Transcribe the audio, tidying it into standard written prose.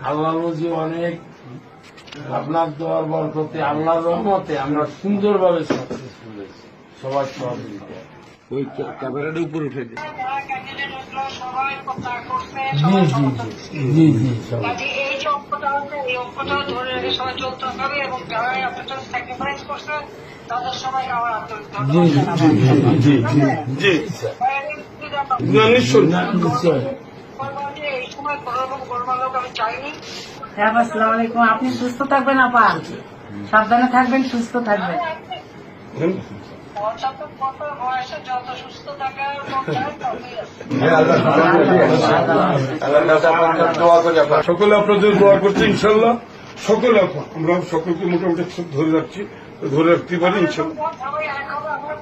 আল্লাহ রোজি অনেক আপনার দোয়ার বরকতে আল্লাহর রহমতে আমরা সুন্দরভাবে সাকসেসফুল হয়েছি সবার সহযোগিতা। ওই ক্যামেরাটা উপরে উঠে দিই। জি জি এই যে অঙ্কটা আছে এই অঙ্কটা ধরে রেখে সবাই চলতে হবে এবং যারা আপনারা স্যাক্রিফাইস করছেন তাদের সবাই আমার আন্তরিক এই সময় কোনো রকম গোলমালক আমি চাইনি। আসসালামু আলাইকুম। আপনি সুস্থ থাকবেন আপা, সাবধানে থাকবেন, সুস্থ থাকবেন। বয়সে যত সুস্থ থাকার সকলে আপনাদের দোয়া করছি ইনশাল্লাহ। সকলে আমরা সকলকে মোটামুটি ধরে রাখতে পারি ইনশাল্লাহ। সবাই এক হবে, আমরা